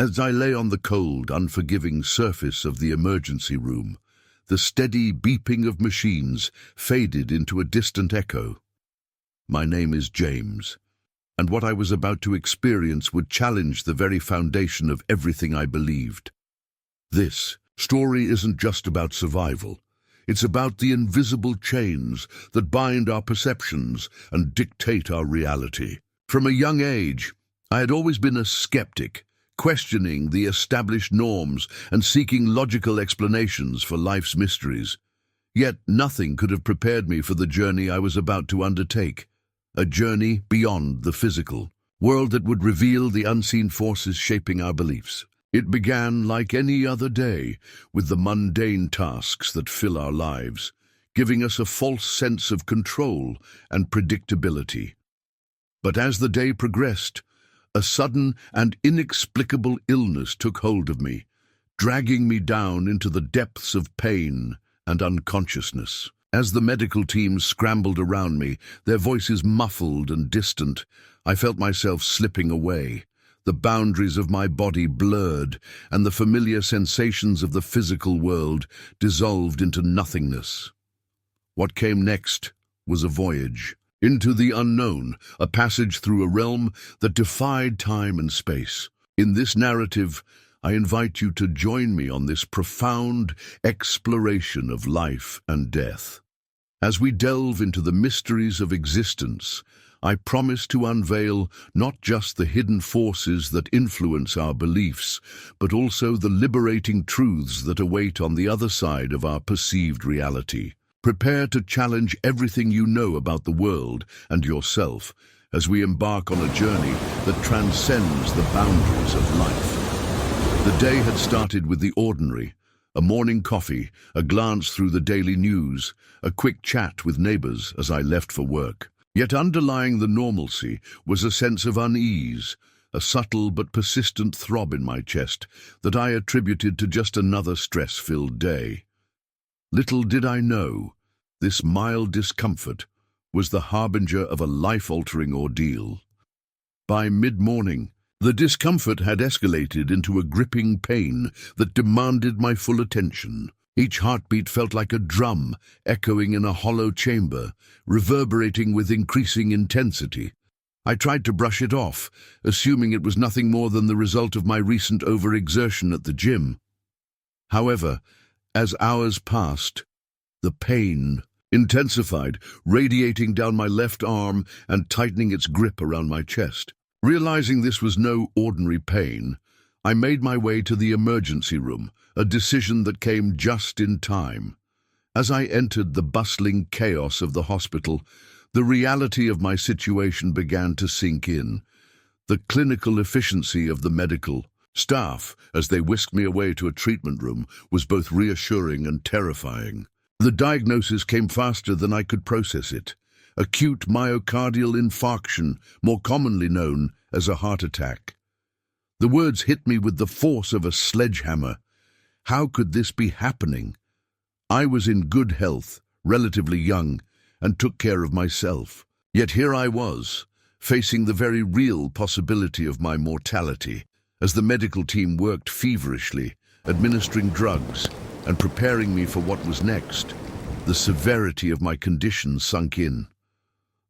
As I lay on the cold, unforgiving surface of the emergency room, the steady beeping of machines faded into a distant echo. My name is James, and what I was about to experience would challenge the very foundation of everything I believed. This story isn't just about survival. It's about the invisible chains that bind our perceptions and dictate our reality. From a young age, I had always been a skeptic, questioning the established norms and seeking logical explanations for life's mysteries. Yet nothing could have prepared me for the journey I was about to undertake, a journey beyond the physical world that would reveal the unseen forces shaping our beliefs. It began like any other day, with the mundane tasks that fill our lives, giving us a false sense of control and predictability. But as the day progressed, a sudden and inexplicable illness took hold of me, dragging me down into the depths of pain and unconsciousness. As the medical team scrambled around me, their voices muffled and distant, I felt myself slipping away. The boundaries of my body blurred, and the familiar sensations of the physical world dissolved into nothingness. What came next was a voyage into the unknown, a passage through a realm that defied time and space. In this narrative, I invite you to join me on this profound exploration of life and death. As we delve into the mysteries of existence, I promise to unveil not just the hidden forces that influence our beliefs, but also the liberating truths that await on the other side of our perceived reality. Prepare to challenge everything you know about the world and yourself as we embark on a journey that transcends the boundaries of life. The day had started with the ordinary, a morning coffee, a glance through the daily news, a quick chat with neighbors as I left for work. Yet underlying the normalcy was a sense of unease, a subtle but persistent throb in my chest that I attributed to just another stress-filled day. Little did I know, this mild discomfort was the harbinger of a life-altering ordeal. By mid-morning, the discomfort had escalated into a gripping pain that demanded my full attention. Each heartbeat felt like a drum, echoing in a hollow chamber, reverberating with increasing intensity. I tried to brush it off, assuming it was nothing more than the result of my recent overexertion at the gym. However, as hours passed, the pain intensified, radiating down my left arm and tightening its grip around my chest. Realizing this was no ordinary pain, I made my way to the emergency room, a decision that came just in time. As I entered the bustling chaos of the hospital, the reality of my situation began to sink in. The clinical efficiency of the medical staff, as they whisked me away to a treatment room, was both reassuring and terrifying. The diagnosis came faster than I could process it. Acute myocardial infarction, more commonly known as a heart attack. The words hit me with the force of a sledgehammer. How could this be happening? I was in good health, relatively young, and took care of myself. Yet here I was, facing the very real possibility of my mortality. As the medical team worked feverishly, administering drugs and preparing me for what was next, the severity of my condition sunk in.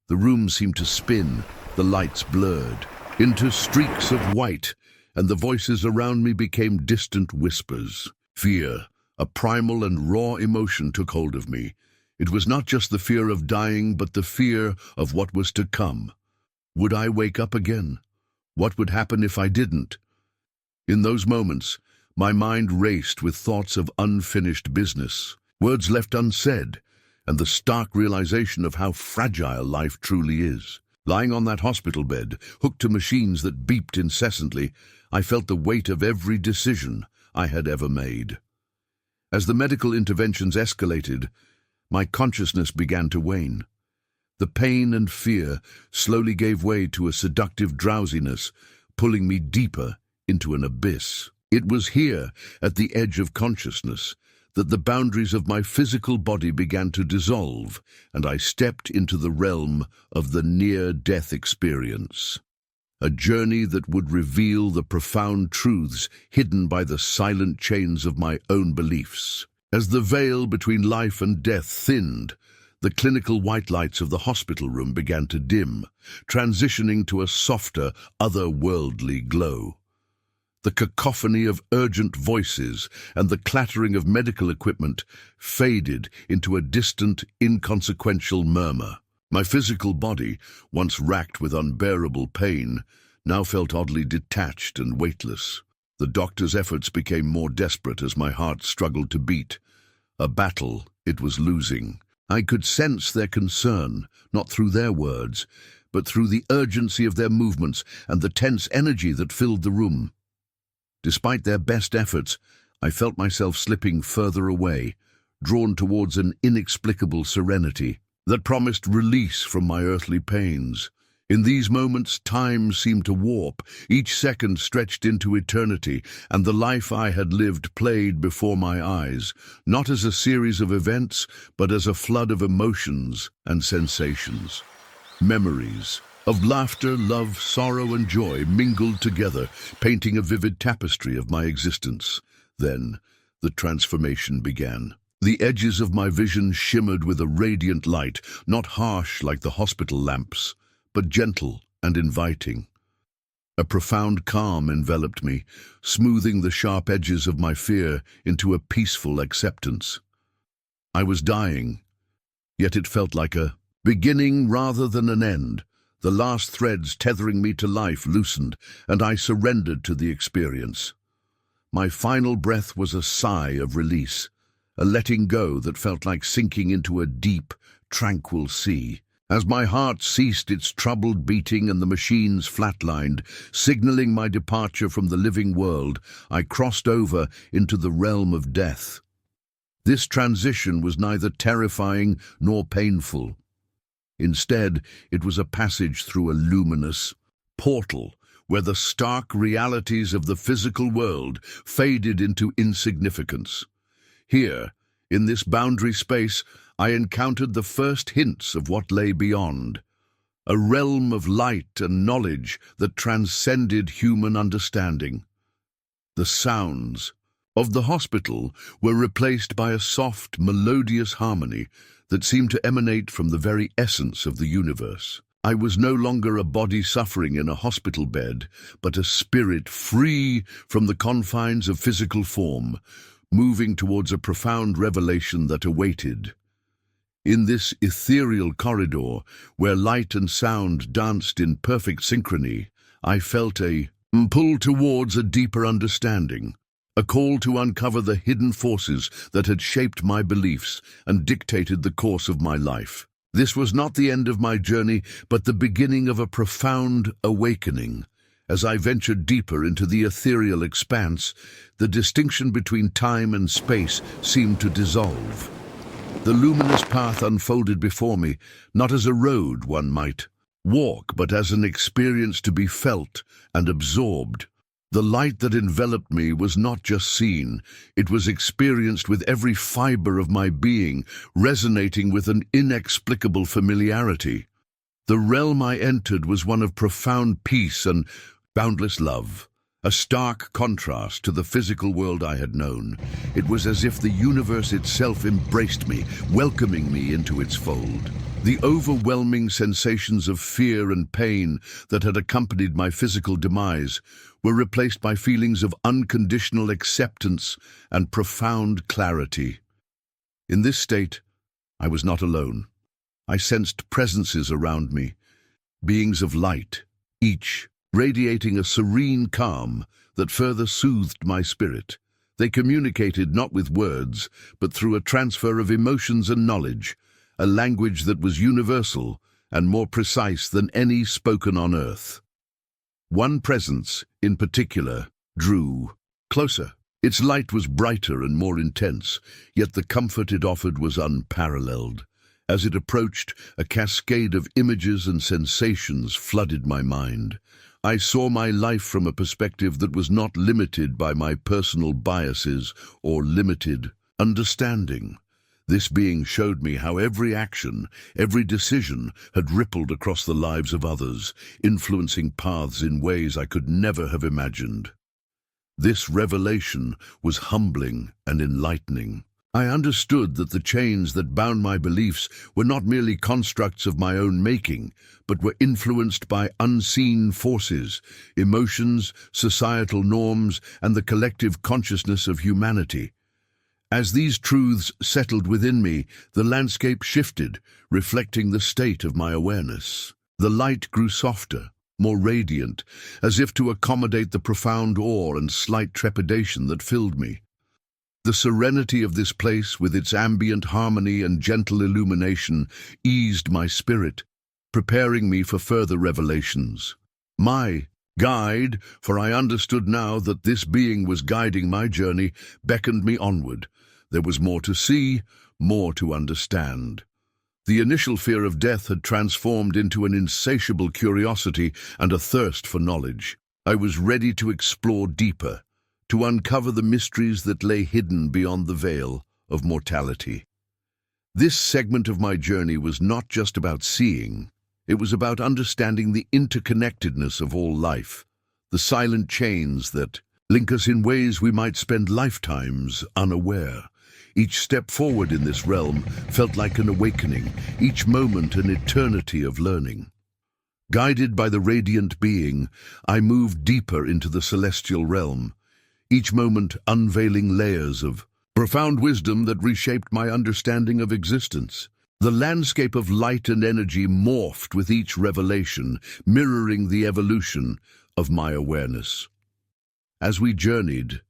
The room seemed to spin, the lights blurred into streaks of white, and the voices around me became distant whispers. Fear, a primal and raw emotion, took hold of me. It was not just the fear of dying, but the fear of what was to come. Would I wake up again? What would happen if I didn't? In those moments, my mind raced with thoughts of unfinished business, words left unsaid, and the stark realization of how fragile life truly is. Lying on that hospital bed, hooked to machines that beeped incessantly, I felt the weight of every decision I had ever made. As the medical interventions escalated, my consciousness began to wane. The pain and fear slowly gave way to a seductive drowsiness, pulling me deeper into an abyss. It was here, at the edge of consciousness, that the boundaries of my physical body began to dissolve, and I stepped into the realm of the near-death experience. a journey that would reveal the profound truths hidden by the silent chains of my own beliefs. As the veil between life and death thinned, the clinical white lights of the hospital room began to dim, transitioning to a softer, otherworldly glow. The cacophony of urgent voices and the clattering of medical equipment faded into a distant, inconsequential murmur. My physical body, once racked with unbearable pain, now felt oddly detached and weightless. The doctor's efforts became more desperate as my heart struggled to beat. A battle it was losing. I could sense their concern, not through their words, but through the urgency of their movements and the tense energy that filled the room. Despite their best efforts, I felt myself slipping further away, drawn towards an inexplicable serenity that promised release from my earthly pains. In these moments, time seemed to warp, each second stretched into eternity, and the life I had lived played before my eyes, not as a series of events, but as a flood of emotions and sensations. Memories of laughter, love, sorrow, and joy mingled together, painting a vivid tapestry of my existence. Then, the transformation began. The edges of my vision shimmered with a radiant light, not harsh like the hospital lamps, but gentle and inviting. A profound calm enveloped me, smoothing the sharp edges of my fear into a peaceful acceptance. I was dying, yet it felt like a beginning rather than an end. The last threads tethering me to life loosened, and I surrendered to the experience. My final breath was a sigh of release, a letting go that felt like sinking into a deep, tranquil sea. As my heart ceased its troubled beating and the machines flatlined, signaling my departure from the living world, I crossed over into the realm of death. This transition was neither terrifying nor painful. Instead, it was a passage through a luminous portal where the stark realities of the physical world faded into insignificance. Here, in this boundary space, I encountered the first hints of what lay beyond, a realm of light and knowledge that transcended human understanding. The sounds of the hospital were replaced by a soft, melodious harmony that seemed to emanate from the very essence of the universe. I was no longer a body suffering in a hospital bed, but a spirit free from the confines of physical form, moving towards a profound revelation that awaited. In this ethereal corridor, where light and sound danced in perfect synchrony, I felt a pull towards a deeper understanding, a call to uncover the hidden forces that had shaped my beliefs and dictated the course of my life. This was not the end of my journey, but the beginning of a profound awakening. As I ventured deeper into the ethereal expanse, the distinction between time and space seemed to dissolve. The luminous path unfolded before me, not as a road one might walk, but as an experience to be felt and absorbed. The light that enveloped me was not just seen, it was experienced with every fiber of my being, resonating with an inexplicable familiarity. The realm I entered was one of profound peace and boundless love, a stark contrast to the physical world I had known. It was as if the universe itself embraced me, welcoming me into its fold. The overwhelming sensations of fear and pain that had accompanied my physical demise were replaced by feelings of unconditional acceptance and profound clarity. In this state, I was not alone. I sensed presences around me, beings of light, each radiating a serene calm that further soothed my spirit. They communicated not with words, but through a transfer of emotions and knowledge, a language that was universal and more precise than any spoken on earth. One presence, in particular, drew closer. Its light was brighter and more intense, yet the comfort it offered was unparalleled. As it approached, a cascade of images and sensations flooded my mind. I saw my life from a perspective that was not limited by my personal biases or limited understanding. This being showed me how every action, every decision had rippled across the lives of others, influencing paths in ways I could never have imagined. This revelation was humbling and enlightening. I understood that the chains that bound my beliefs were not merely constructs of my own making, but were influenced by unseen forces, emotions, societal norms, and the collective consciousness of humanity. As these truths settled within me, the landscape shifted, reflecting the state of my awareness. The light grew softer, more radiant, as if to accommodate the profound awe and slight trepidation that filled me. The serenity of this place, with its ambient harmony and gentle illumination, eased my spirit, preparing me for further revelations. My guide, for I understood now that this being was guiding my journey, beckoned me onward. There was more to see, more to understand. The initial fear of death had transformed into an insatiable curiosity and a thirst for knowledge. I was ready to explore deeper, to uncover the mysteries that lay hidden beyond the veil of mortality. This segment of my journey was not just about seeing, it was about understanding the interconnectedness of all life, the silent chains that link us in ways we might spend lifetimes unaware. Each step forward in this realm felt like an awakening, each moment an eternity of learning. Guided by the radiant being, I moved deeper into the celestial realm, each moment unveiling layers of profound wisdom that reshaped my understanding of existence. The landscape of light and energy morphed with each revelation, mirroring the evolution of my awareness. As we journeyed,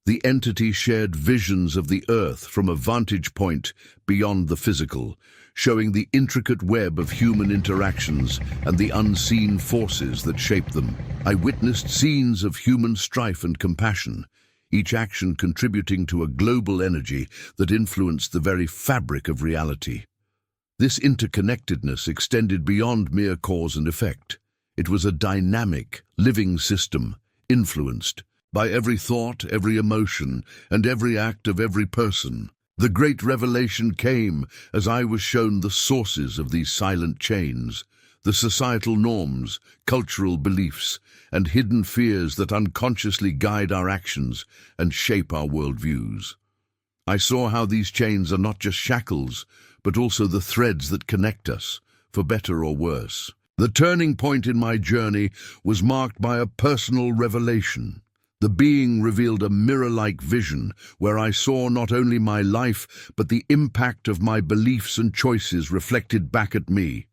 the entity shared visions of the earth from a vantage point beyond the physical, showing the intricate web of human interactions and the unseen forces that shape them. I witnessed scenes of human strife and compassion, each action contributing to a global energy that influenced the very fabric of reality. This interconnectedness extended beyond mere cause and effect. It was a dynamic, living system, influenced by every thought, every emotion, and every act of every person. The great revelation came as I was shown the sources of these silent chains, the societal norms, cultural beliefs, and hidden fears that unconsciously guide our actions and shape our worldviews. I saw how these chains are not just shackles, but also the threads that connect us, for better or worse. The turning point in my journey was marked by a personal revelation. The being revealed a mirror-like vision where I saw not only my life, but the impact of my beliefs and choices reflected back at me.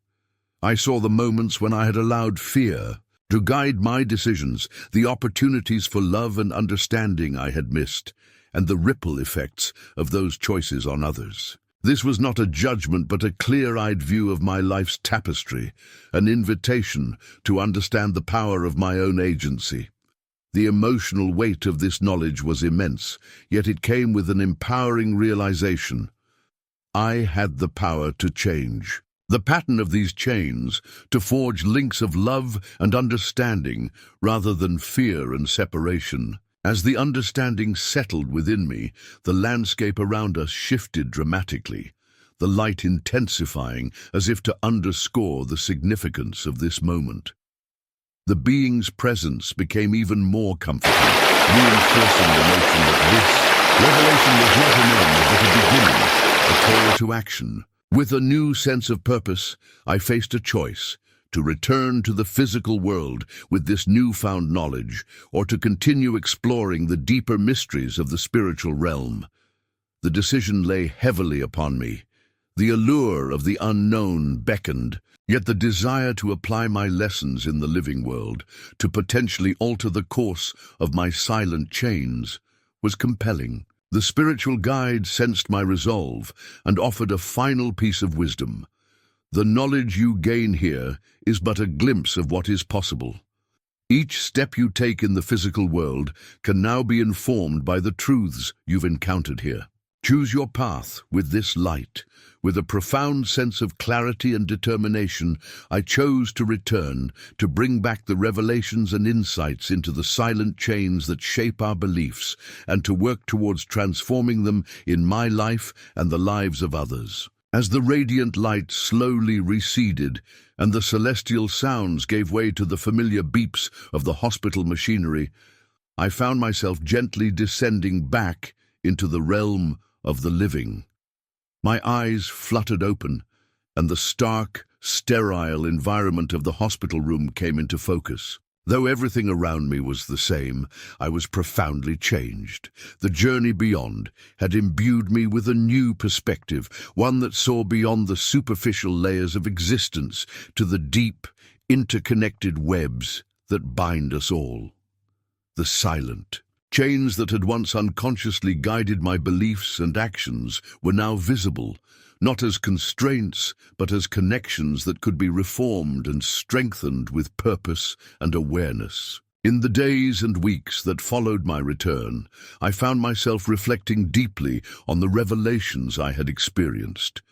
I saw the moments when I had allowed fear to guide my decisions, the opportunities for love and understanding I had missed, and the ripple effects of those choices on others. This was not a judgment, but a clear-eyed view of my life's tapestry, an invitation to understand the power of my own agency. The emotional weight of this knowledge was immense, yet it came with an empowering realization. I had the power to change the pattern of these chains, to forge links of love and understanding rather than fear and separation. As the understanding settled within me, the landscape around us shifted dramatically, the light intensifying as if to underscore the significance of this moment. The being's presence became even more comforting, reinforcing the notion that this revelation was not an end, but a beginning, a call to action. With a new sense of purpose, I faced a choice: to return to the physical world with this newfound knowledge, or to continue exploring the deeper mysteries of the spiritual realm. The decision lay heavily upon me. The allure of the unknown beckoned, yet the desire to apply my lessons in the living world, to potentially alter the course of my silent chains, was compelling. The spiritual guide sensed my resolve and offered a final piece of wisdom. The knowledge you gain here is but a glimpse of what is possible. Each step you take in the physical world can now be informed by the truths you've encountered here. Choose your path with this light. With a profound sense of clarity and determination, I chose to return, to bring back the revelations and insights into the silent chains that shape our beliefs, and to work towards transforming them in my life and the lives of others. As the radiant light slowly receded, and the celestial sounds gave way to the familiar beeps of the hospital machinery, I found myself gently descending back into the realm of the living. My eyes fluttered open, and the stark, sterile environment of the hospital room came into focus. Though everything around me was the same, I was profoundly changed. The journey beyond had imbued me with a new perspective, one that saw beyond the superficial layers of existence to the deep, interconnected webs that bind us all. The silent chains that had once unconsciously guided my beliefs and actions were now visible, not as constraints, but as connections that could be reformed and strengthened with purpose and awareness. In the days and weeks that followed my return, I found myself reflecting deeply on the revelations I had experienced.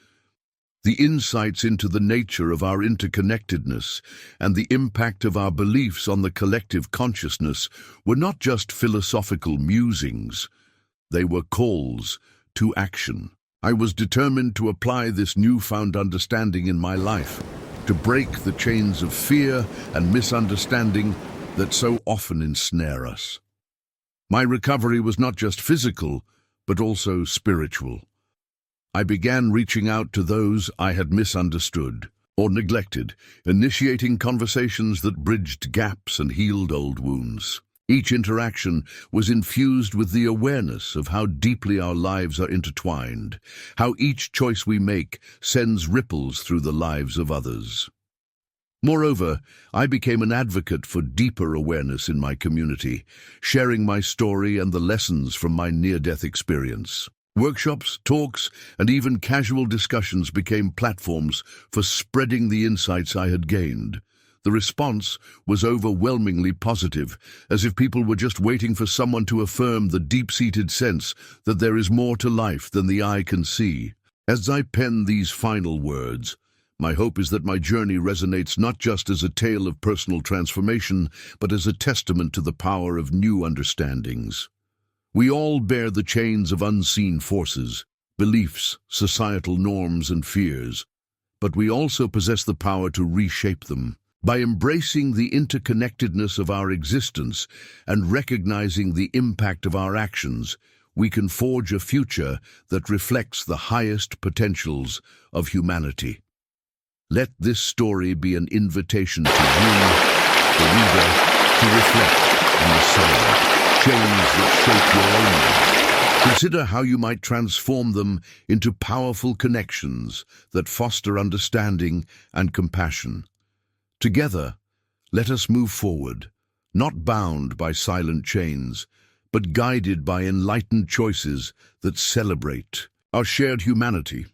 The insights into the nature of our interconnectedness and the impact of our beliefs on the collective consciousness were not just philosophical musings. They were calls to action. I was determined to apply this newfound understanding in my life, to break the chains of fear and misunderstanding that so often ensnare us. My recovery was not just physical, but also spiritual. I began reaching out to those I had misunderstood or neglected, initiating conversations that bridged gaps and healed old wounds. Each interaction was infused with the awareness of how deeply our lives are intertwined, how each choice we make sends ripples through the lives of others. Moreover, I became an advocate for deeper awareness in my community, sharing my story and the lessons from my near-death experience. Workshops, talks, and even casual discussions became platforms for spreading the insights I had gained. The response was overwhelmingly positive, as if people were just waiting for someone to affirm the deep-seated sense that there is more to life than the eye can see. As I pen these final words, my hope is that my journey resonates not just as a tale of personal transformation, but as a testament to the power of new understandings. We all bear the chains of unseen forces, beliefs, societal norms, and fears, but we also possess the power to reshape them. By embracing the interconnectedness of our existence and recognizing the impact of our actions, we can forge a future that reflects the highest potentials of humanity. Let this story be an invitation to you, the reader, to reflect on the silent chains that shape your own life. Consider how you might transform them into powerful connections that foster understanding and compassion. Together, let us move forward, not bound by silent chains, but guided by enlightened choices that celebrate our shared humanity.